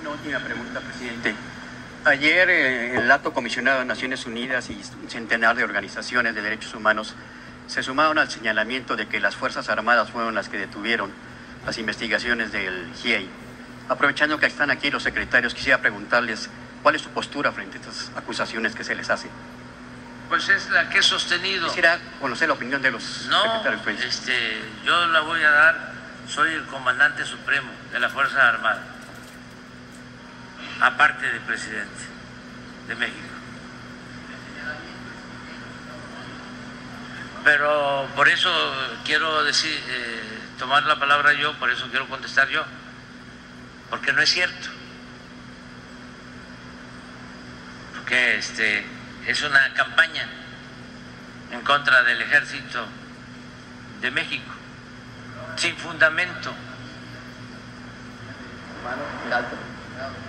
Una última pregunta, presidente. Ayer el alto comisionado de Naciones Unidas y un centenar de organizaciones de derechos humanos se sumaron al señalamiento de que las Fuerzas Armadas fueron las que detuvieron las investigaciones del GIEI. Aprovechando que están aquí los secretarios, quisiera preguntarles cuál es su postura frente a estas acusaciones que se les hacen. Pues es la que he sostenido. Quisiera conocer la opinión de los secretarios. Yo la voy a dar, soy el comandante supremo de la Fuerza Armada, aparte del presidente de México. Pero por eso quiero decir, tomar la palabra yo, por eso quiero contestar yo, porque no es cierto. Porque es una campaña en contra del Ejército de México, sin fundamento.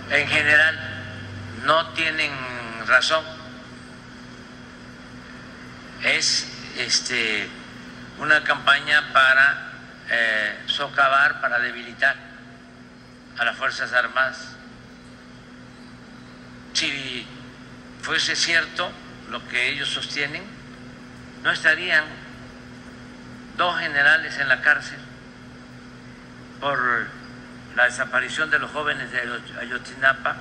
En general, no tienen razón. Es una campaña para socavar, para debilitar a las Fuerzas Armadas. Si fuese cierto lo que ellos sostienen, no estarían 2 generales en la cárcel por la desaparición de los jóvenes de Ayotzinapa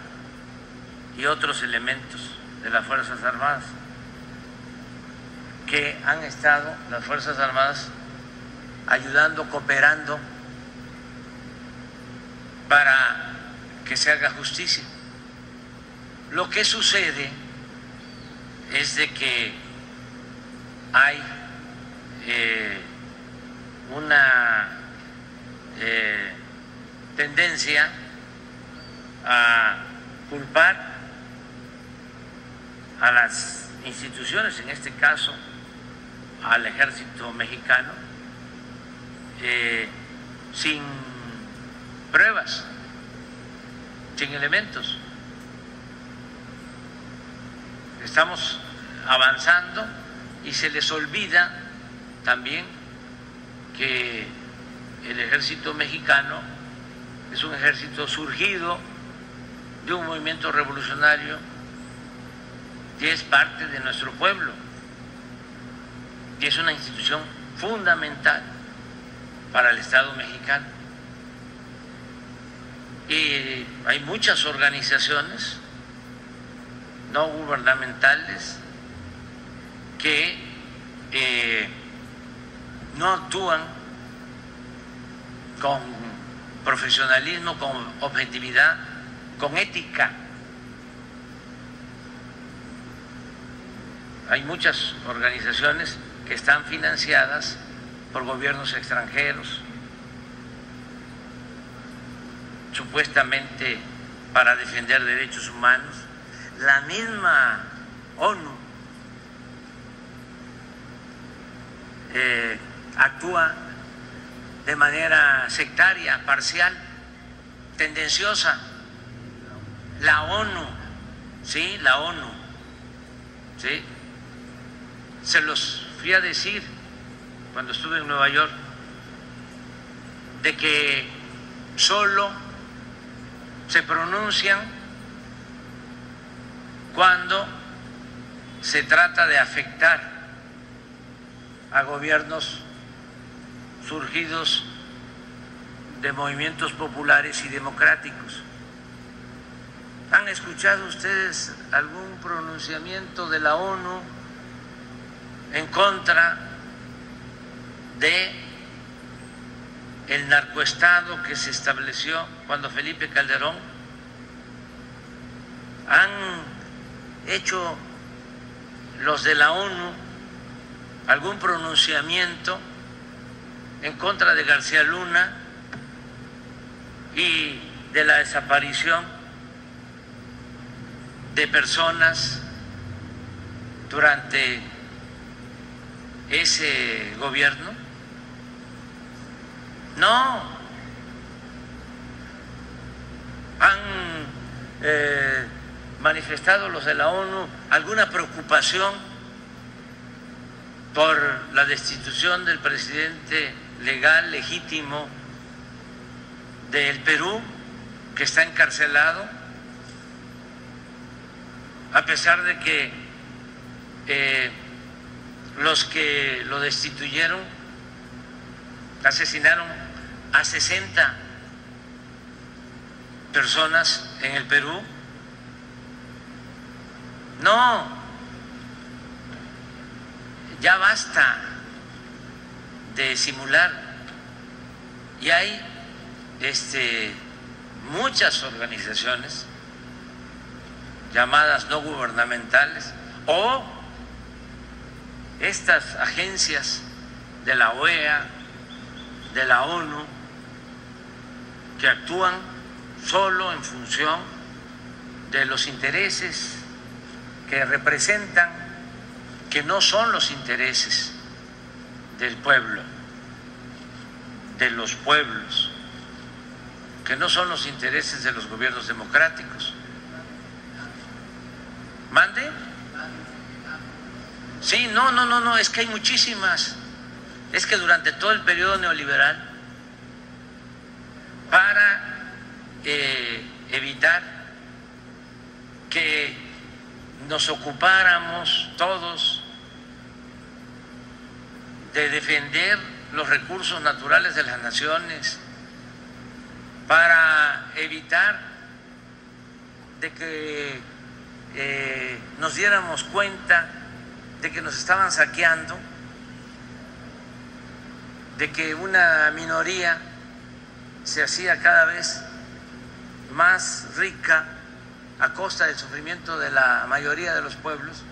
y otros elementos de las Fuerzas Armadas que han estado, las Fuerzas Armadas, ayudando, cooperando para que se haga justicia. Lo que sucede es de que hay una tendencia a culpar a las instituciones, en este caso al Ejército Mexicano, sin pruebas, sin elementos. Estamos avanzando y se les olvida también que el Ejército Mexicano es un ejército surgido de un movimiento revolucionario y es parte de nuestro pueblo y es una institución fundamental para el Estado mexicano. Y hay muchas organizaciones no gubernamentales que no actúan con profesionalismo, con objetividad, con ética. Hay muchas organizaciones que están financiadas por gobiernos extranjeros, supuestamente para defender derechos humanos. La misma ONU actúa de manera sectaria, parcial, tendenciosa. La ONU, sí, la ONU, sí. Se los fui a decir cuando estuve en Nueva York, de que solo se pronuncian cuando se trata de afectar a gobiernos surgidos de movimientos populares y democráticos. ¿Han escuchado ustedes algún pronunciamiento de la ONU en contra de el narcoestado que se estableció cuando Felipe Calderón? ¿Han hecho los de la ONU algún pronunciamiento en contra de García Luna y de la desaparición de personas durante ese gobierno? No. ¿Han manifestado los de la ONU alguna preocupación por la destitución del presidente legal, legítimo del Perú, que está encarcelado, a pesar de que los que lo destituyeron asesinaron a 60 personas en el Perú. No, ya basta de simular. Y hay muchas organizaciones llamadas no gubernamentales o estas agencias de la OEA, de la ONU, que actúan solo en función de los intereses que representan, que no son los intereses del pueblo, de los pueblos, que no son los intereses de los gobiernos democráticos. ¿Mande? Sí, no, es que hay muchísimas. Es que durante todo el periodo neoliberal, para evitar que nos ocupáramos todos de defender los recursos naturales de las naciones, para evitar de que nos diéramos cuenta de que nos estaban saqueando, de que una minoría se hacía cada vez más rica a costa del sufrimiento de la mayoría de los pueblos,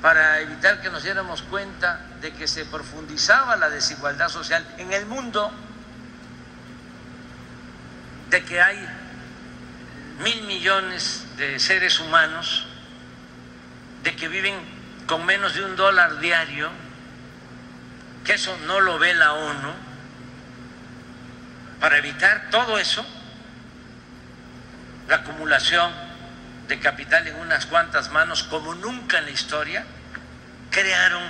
para evitar que nos diéramos cuenta de que se profundizaba la desigualdad social en el mundo, de que hay 1.000 millones de seres humanos, de que viven con menos de $1 diario, que eso no lo ve la ONU. Para evitar todo eso, la acumulación de capital en unas cuantas manos como nunca en la historia, crearon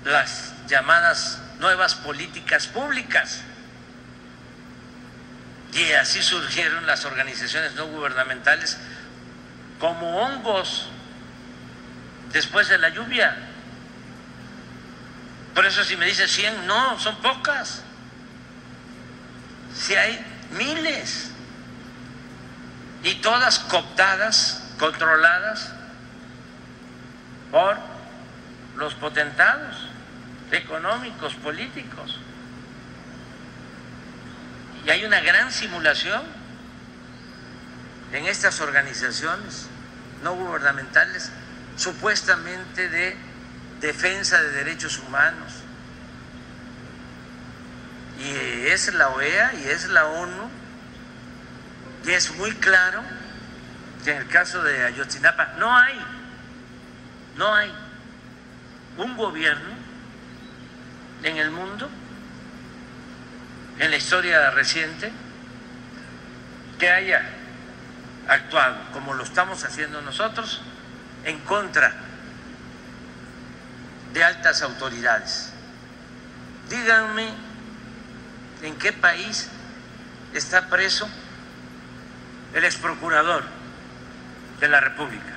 las llamadas nuevas políticas públicas. Y así surgieron las organizaciones no gubernamentales como hongos después de la lluvia. Por eso si me dice 100, no, son pocas. Si hay miles, y todas cooptadas, controladas por los potentados económicos, políticos. Y hay una gran simulación en estas organizaciones no gubernamentales, supuestamente de defensa de derechos humanos. Y es la OEA y es la ONU, y es muy claro que en el caso de Ayotzinapa no hay un gobierno en el mundo, en la historia reciente, que haya actuado como lo estamos haciendo nosotros en contra de altas autoridades. Díganme en qué país está preso el exprocurador de la República.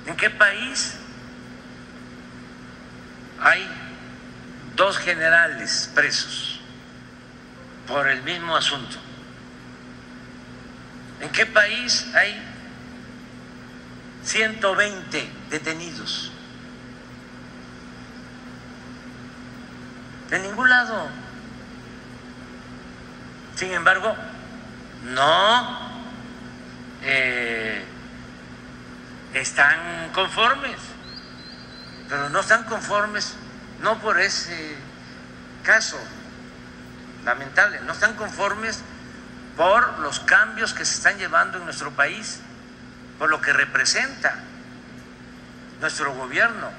¿En qué país hay 2 generales presos por el mismo asunto? ¿En qué país hay 120 detenidos? En ningún lado. Sin embargo, no están conformes, pero no están conformes no por ese caso lamentable, no están conformes por los cambios que se están llevando en nuestro país, por lo que representa nuestro gobierno.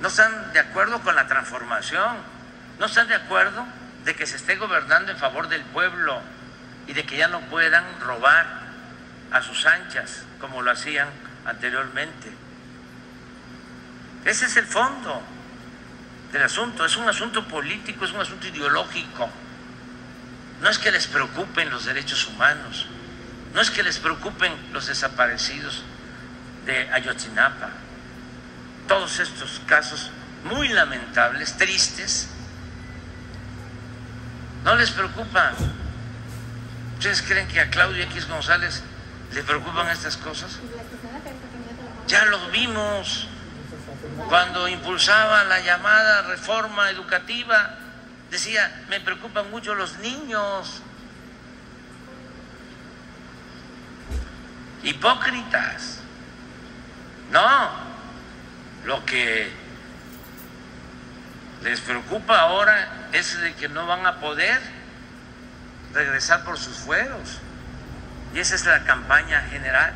No están de acuerdo con la transformación, no están de acuerdo de que se esté gobernando en favor del pueblo y de que ya no puedan robar a sus anchas como lo hacían anteriormente. Ese es el fondo del asunto, es un asunto político, es un asunto ideológico. no es que les preocupen los derechos humanos, no es que les preocupen los desaparecidos de Ayotzinapa, todos estos casos muy lamentables, tristes, no les preocupan. ¿Ustedes creen que a Claudio X González le preocupan estas cosas? Ya los vimos cuando impulsaba la llamada reforma educativa, decía, me preocupan mucho los niños. Hipócritas. No, lo que les preocupa ahora es de que no van a poder regresar por sus fueros. Y esa es la campaña general.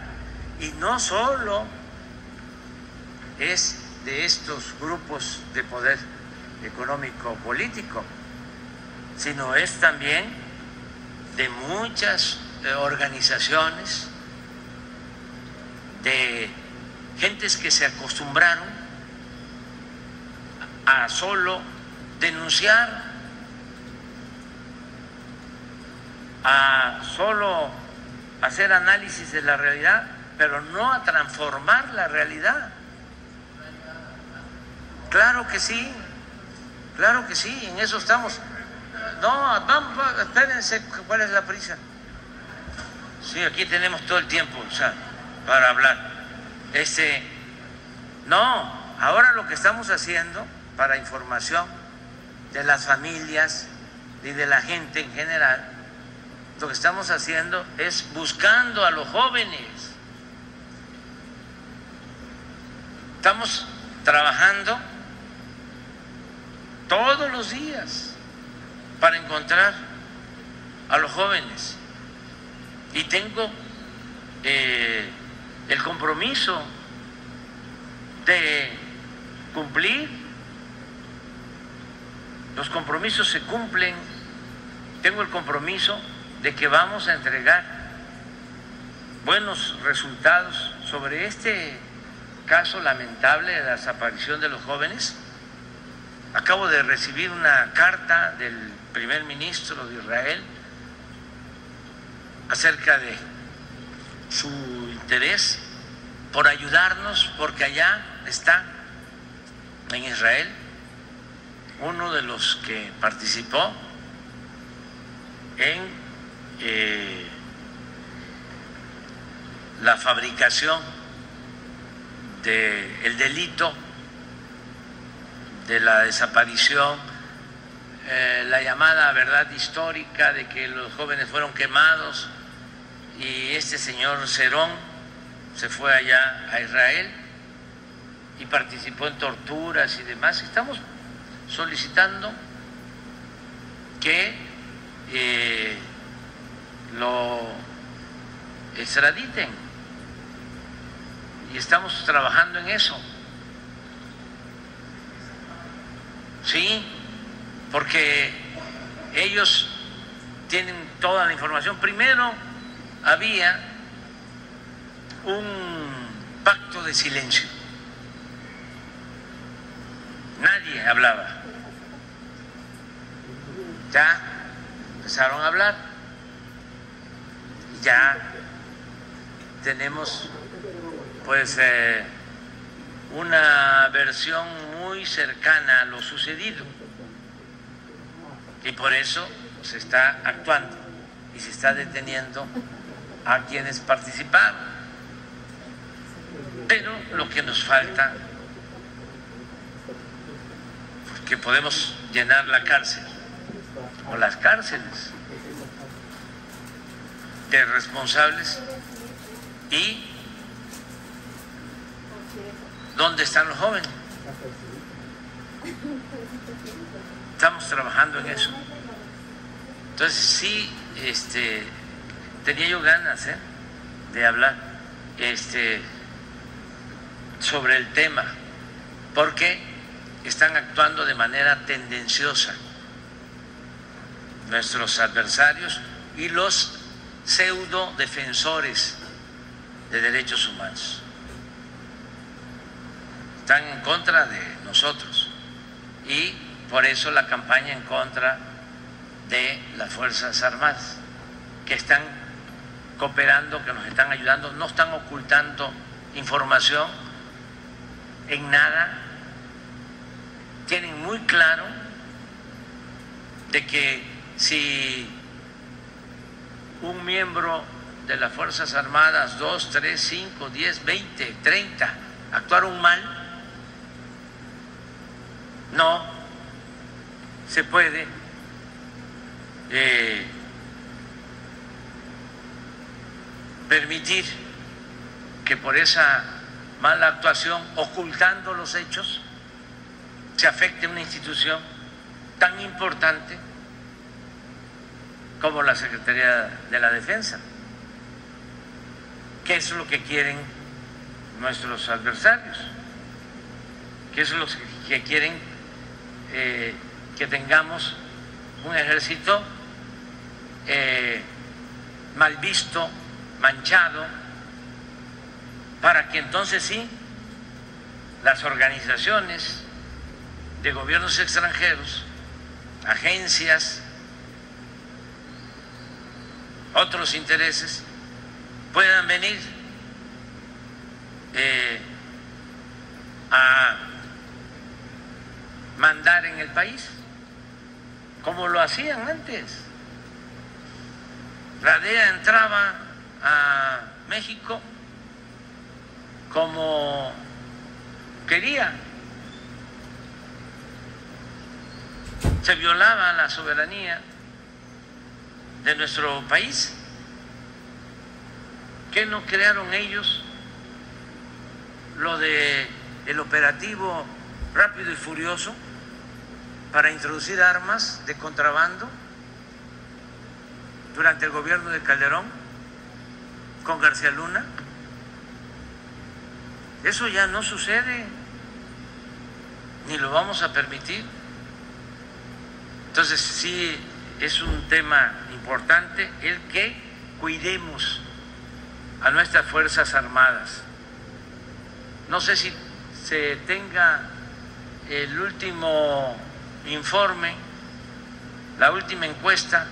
Y no solo es de estos grupos de poder económico político, sino es también de muchas organizaciones, de gentes que se acostumbraron a solo denunciar, a solo hacer análisis de la realidad, pero no a transformar la realidad. Claro que sí, en eso estamos. No, vamos, espérense, ¿cuál es la prisa? Sí, aquí tenemos todo el tiempo, o sea, para hablar. No, ahora lo que estamos haciendo para información de las familias y de la gente en general, lo que estamos haciendo es buscando a los jóvenes. Estamos trabajando todos los días para encontrar a los jóvenes y tengo el compromiso de cumplir. Los compromisos se cumplen. Tengo el compromiso de que vamos a entregar buenos resultados sobre este caso lamentable de la desaparición de los jóvenes. Acabo de recibir una carta del primer ministro de Israel acerca de su interés por ayudarnos, porque allá está en Israel uno de los que participó en la fabricación del delito de la desaparición, la llamada verdad histórica de que los jóvenes fueron quemados, y este señor Cerón se fue allá a Israel y participó en torturas y demás. Estamos solicitando que lo extraditen y estamos trabajando en eso. Sí, porque ellos tienen toda la información. Primero había un pacto de silencio, nadie hablaba. Ya empezaron a hablar, ya tenemos pues una versión muy cercana a lo sucedido, y por eso se está actuando y se está deteniendo a quienes participaron. Pero lo que nos falta, que podemos llenar la cárcel o las cárceles de responsables. ¿Y dónde están los jóvenes? Estamos trabajando en eso. Entonces sí, tenía yo ganas de hablar sobre el tema, porque están actuando de manera tendenciosa nuestros adversarios y los pseudo defensores de derechos humanos. Están en contra de nosotros, y por eso la campaña en contra de las Fuerzas Armadas, que están cooperando, que nos están ayudando, no están ocultando información en nada, tienen muy claro de que si un miembro de las Fuerzas Armadas, 2, 3, 5, 10, 20, 30, actuaron mal, no se puede permitir que por esa mala actuación, ocultando los hechos, se afecte una institución tan importante como la Secretaría de la Defensa. ¿Qué es lo que quieren nuestros adversarios? ¿Qué es lo que quieren? Que tengamos un ejército mal visto, manchado, para que entonces sí las organizaciones de gobiernos extranjeros, agencias, otros intereses puedan venir a mandar en el país, como lo hacían antes. La DEA entraba a México como quería, se violaba la soberanía de nuestro país. ¿Qué no crearon ellos? Lo de el operativo Rápido y Furioso para introducir armas de contrabando durante el gobierno de Calderón con García Luna. Eso ya no sucede, ni lo vamos a permitir. Entonces sí es un tema importante el que cuidemos a nuestras Fuerzas Armadas. No sé si se tenga el último informe, la última encuesta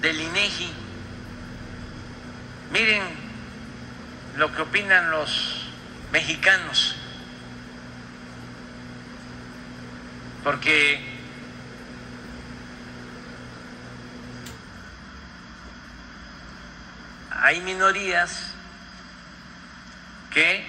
del INEGI. Miren lo que opinan los mexicanos, porque hay minorías que